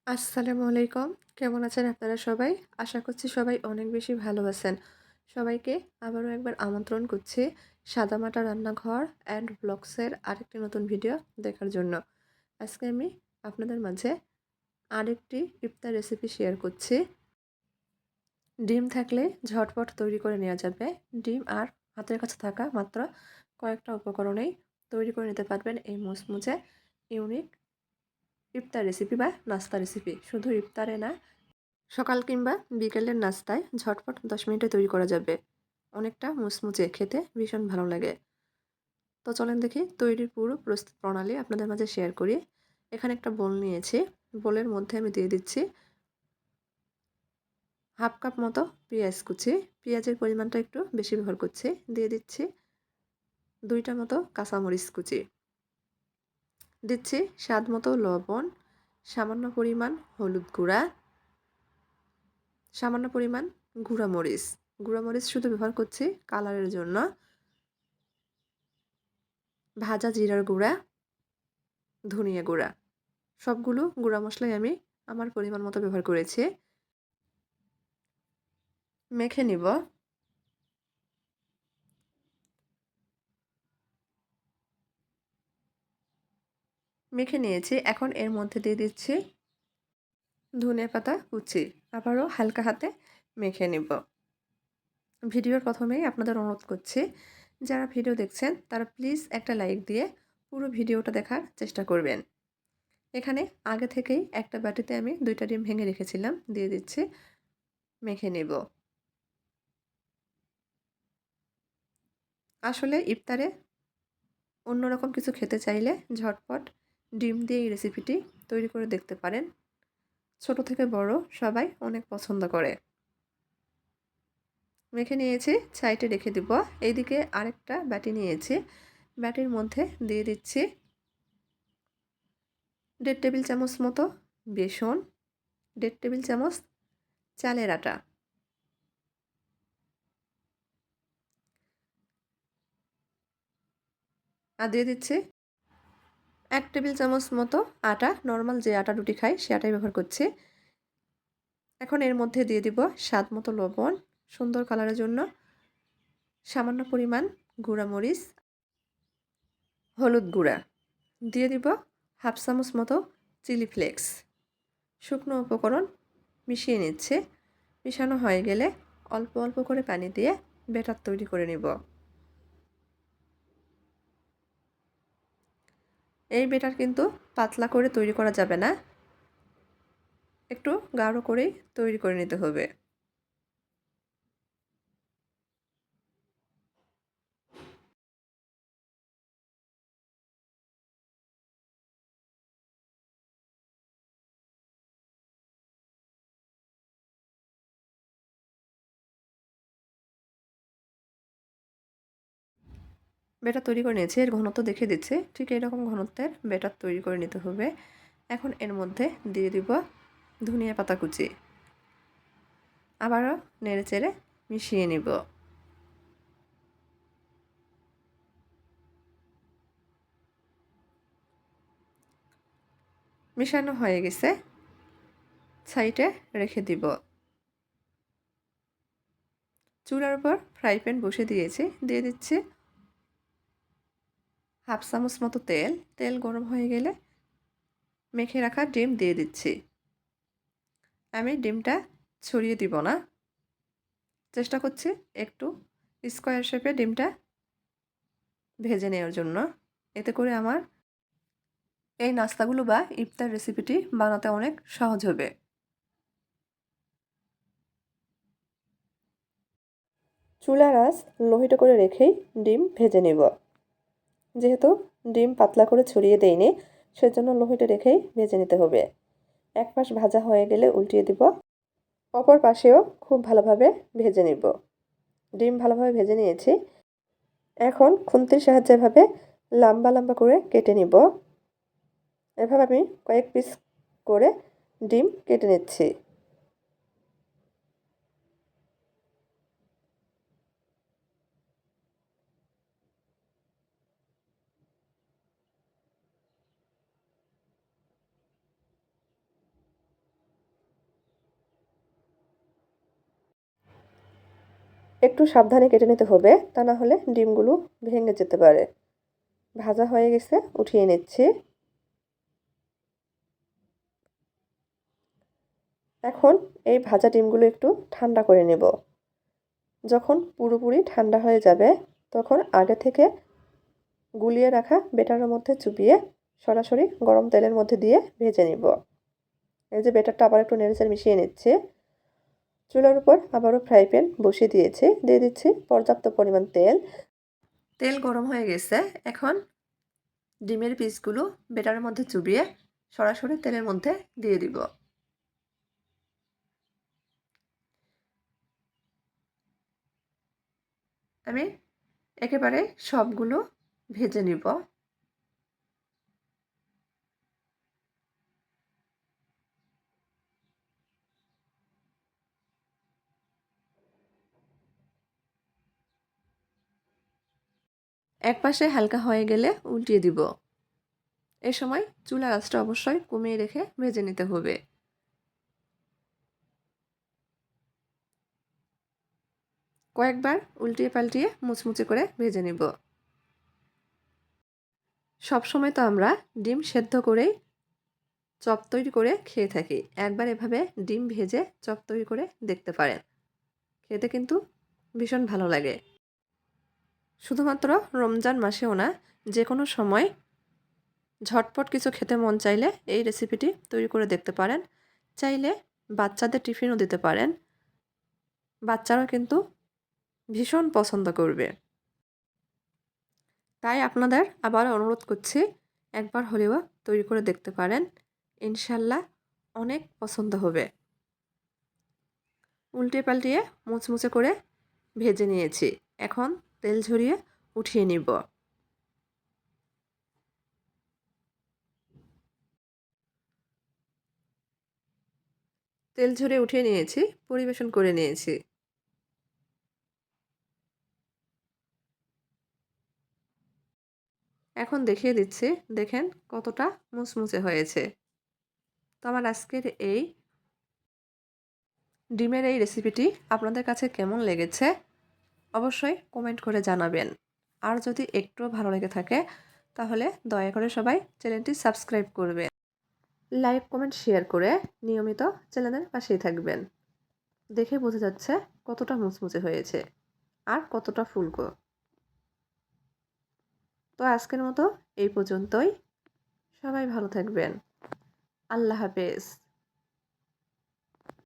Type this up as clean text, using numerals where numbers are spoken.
আসসালামু আলাইকুম। কেমন আছেন আপনারা সবাই? আশা করছি সবাই অনেক বেশি ভালো আছেন। সবাইকে আবারও একবার আমন্ত্রণ করছি সাদামাটা রান্নাঘর অ্যান্ড ব্লগসের আরেকটি নতুন ভিডিও দেখার জন্য। আজকে আমি আপনাদের মাঝে আরেকটি ইফতার রেসিপি শেয়ার করছি। ডিম থাকলে ঝটপট তৈরি করে নেওয়া যাবে। ডিম আর হাতের কাছে থাকা মাত্র কয়েকটা উপকরণেই তৈরি করে নিতে পারবেন এই মুচমুচে ইউনিক ইফতার রেসিপি বা নাস্তা রেসিপি। শুধু ইফতারে না, সকাল কিংবা বিকেলের নাস্তায় ঝটপট 10 মিনিটে তৈরি করা যাবে। অনেকটা মুচমুচে, খেতে ভীষণ ভালো লাগে। তো চলেন দেখি তৈরির পুরো প্রস্তুত প্রণালী আপনাদের মাঝে শেয়ার করি। এখানে একটা বোল নিয়েছি। বোলের মধ্যে আমি দিয়ে দিচ্ছি হাফ কাপ মতো পেঁয়াজ কুচি। পেঁয়াজের পরিমাণটা একটু বেশি ব্যবহার করছি। দিয়ে দিচ্ছি 2টা মতো কাঁচামরিচ কুচি। দিচ্ছি স্বাদ মতো লবণ, সামান্য পরিমাণ হলুদ গুঁড়া, সামান্য পরিমাণ গুঁড়ামরিচ। গুঁড়ামরিচ শুধু ব্যবহার করছি কালারের জন্য। ভাজা জিরার গুঁড়া, ধনিয়া গুঁড়া, সবগুলো গুঁড়া মশলাই আমি আমার পরিমাণ মতো ব্যবহার করেছি। মেখে নিব। মেখে নিয়েছি। এখন এর মধ্যে দিয়ে দিচ্ছি ধনেপাতা কুচি। আবারও হালকা হাতে মেখে নিব। ভিডিওর প্রথমেই আপনাদের অনুরোধ করছি, যারা ভিডিও দেখছেন তারা প্লিজ একটা লাইক দিয়ে পুরো ভিডিওটা দেখার চেষ্টা করবেন। এখানে আগে থেকেই একটা বাটিতে আমি 2টা ডিম ভেঙে রেখেছিলাম। দিয়ে দিচ্ছি। মেখে নেব। আসলে ইফতারে অন্যরকম কিছু খেতে চাইলে ঝটপট ডিম দিয়ে এই রেসিপিটি তৈরি করে দেখতে পারেন। ছোট থেকে বড় সবাই অনেক পছন্দ করে। মেখে নিয়েছি, সাইডে রেখে দিব। এইদিকে আরেকটা বাটি নিয়েছি। বাটির মধ্যে দিয়ে দিচ্ছি 1.5 টেবিল চামচ মতো বেসন, 1.5 টেবিল চামচ চালের আটা, আর দিয়ে দিচ্ছি 1 টেবিল চামচ মতো আটা। নর্মাল যে আটা রুটি খাই সে আটাই ব্যবহার করছি। এখন এর মধ্যে দিয়ে দিব স্বাদ মতো লবণ, সুন্দর কালারের জন্য সামান্য পরিমাণ গুঁড়ামরিচ, হলুদ গুঁড়া, দিয়ে দিব হাফ চামচ মতো চিলি ফ্লেক্স। শুকনো উপকরণ মিশিয়ে নিচ্ছে। মিশানো হয়ে গেলে অল্প অল্প করে পানি দিয়ে ব্যাটার তৈরি করে নেব। এই ব্যাটার কিন্তু পাতলা করে তৈরি করা যাবে না, একটু গাঢ় করেই তৈরি করে নিতে হবে। ব্যাটার তৈরি করে নিয়েছি। এর ঘনত্ব দেখে দিচ্ছে। ঠিক এরকম ঘনত্বের ব্যাটার তৈরি করে নিতে হবে। এখন এর মধ্যে দিয়ে দিব ধনিয়া পাতা কুচি। আবারও নেড়েচেড়ে মিশিয়ে নিব। মিশানো হয়ে গেছে, সাইডে রেখে দিব। চুলার উপর ফ্রাই প্যান বসে দিয়েছি। দিয়ে দিচ্ছি হাফ চামচ মতো তেল। তেল গরম হয়ে গেলে মেখে রাখা ডিম দিয়ে দিচ্ছি। আমি ডিমটা ছড়িয়ে দিব না, চেষ্টা করছি একটু স্কোয়ার শেপে ডিমটা ভেজে নেওয়ার জন্য। এতে করে আমার এই নাস্তাগুলো বা ইফতার রেসিপিটি বানাতে অনেক সহজ হবে। চুলার আঁচ লোহিত করে রেখেই ডিম ভেজে নেব। যেহেতু ডিম পাতলা করে ছড়িয়ে দেইনি, সেজন্য লোহিত রেখেই ভেজে নিতে হবে। এক পাশ ভাজা হয়ে গেলে উল্টিয়ে দিব। অপর পাশেও খুব ভালোভাবে ভেজে নিব। ডিম ভালোভাবে ভেজে নিয়েছি। এখন খুন্তির সাহায্যে এভাবে লম্বা লম্বা করে কেটে নিব। এভাবে আমি কয়েক পিস করে ডিম কেটে নিচ্ছি। একটু সাবধানে কেটে নিতে হবে, তা না হলে ডিমগুলো ভেঙে যেতে পারে। ভাজা হয়ে গেছে, উঠিয়ে নিচ্ছি। এখন এই ভাজা ডিমগুলো একটু ঠান্ডা করে নেব। যখন পুরোপুরি ঠান্ডা হয়ে যাবে তখন আগে থেকে গুলিয়ে রাখা বেটারের মধ্যে চুবিয়ে সরাসরি গরম তেলের মধ্যে দিয়ে ভেজে নিব। এই যে বেটারটা আবার একটু নেড়েচেড়ে মিশিয়ে নিচ্ছি। চুলার উপর আবারও ফ্রাই প্যান বসিয়ে দিয়েছি, দিয়ে দিচ্ছি পর্যাপ্ত পরিমাণ তেল। তেল গরম হয়ে গেছে, এখন ডিমের পিসগুলো বেটারের মধ্যে চুবিয়ে সরাসরি তেলের মধ্যে দিয়ে দিব। আমি একেবারে সবগুলো ভেজে নিব। এক পাশে হালকা হয়ে গেলে উল্টিয়ে দিব। এ সময় চুলার আঁচটা অবশ্যই কমিয়ে রেখে ভেজে নিতে হবে। কয়েকবার উল্টিয়ে পাল্টিয়ে মুচমুচে করে ভেজে নিব। সবসময় তো আমরা ডিম সেদ্ধ করেই চপ তৈরি করে খেয়ে থাকি। একবার এভাবে ডিম ভেজে চপ তৈরি করে দেখতে পারেন, খেতে কিন্তু ভীষণ ভালো লাগে। শুধুমাত্র রমজান মাসেও না, যে কোনো সময় ঝটপট কিছু খেতে মন চাইলে এই রেসিপিটি তৈরি করে দেখতে পারেন। চাইলে বাচ্চাদের টিফিনও দিতে পারেন, বাচ্চারা কিন্তু ভীষণ পছন্দ করবে। তাই আপনাদের আবার অনুরোধ করছি, একবার হলেও তৈরি করে দেখতে পারেন, ইনশাল্লাহ অনেক পছন্দ হবে। উল্টে পাল্টিয়ে মুচমুচে করে ভেজে নিয়েছি, এখন তেল ঝরিয়ে উঠিয়ে নিব। তেল ঝরিয়ে উঠিয়ে নিয়েছি, পরিবেশন করে নিয়েছি। এখন দেখিয়ে দিচ্ছি, দেখেন কতটা মুচমুচে হয়েছে। তো আমার আজকের এই ডিমের এই রেসিপিটি আপনাদের কাছে কেমন লেগেছে অবশ্যই কমেন্ট করে জানাবেন। আর যদি একটুও ভালো লেগে থাকে তাহলে দয়া করে সবাই চ্যানেলটি সাবস্ক্রাইব করবেন, লাইক কমেন্ট শেয়ার করে নিয়মিত চ্যানেলের পাশেই থাকবেন। দেখে বোঝা যাচ্ছে কতটা মুচমুচে হয়েছে আর কতটা ফুলকো। তো আজকের মতো এই পর্যন্তই। সবাই ভালো থাকবেন। আল্লাহ হাফেজ।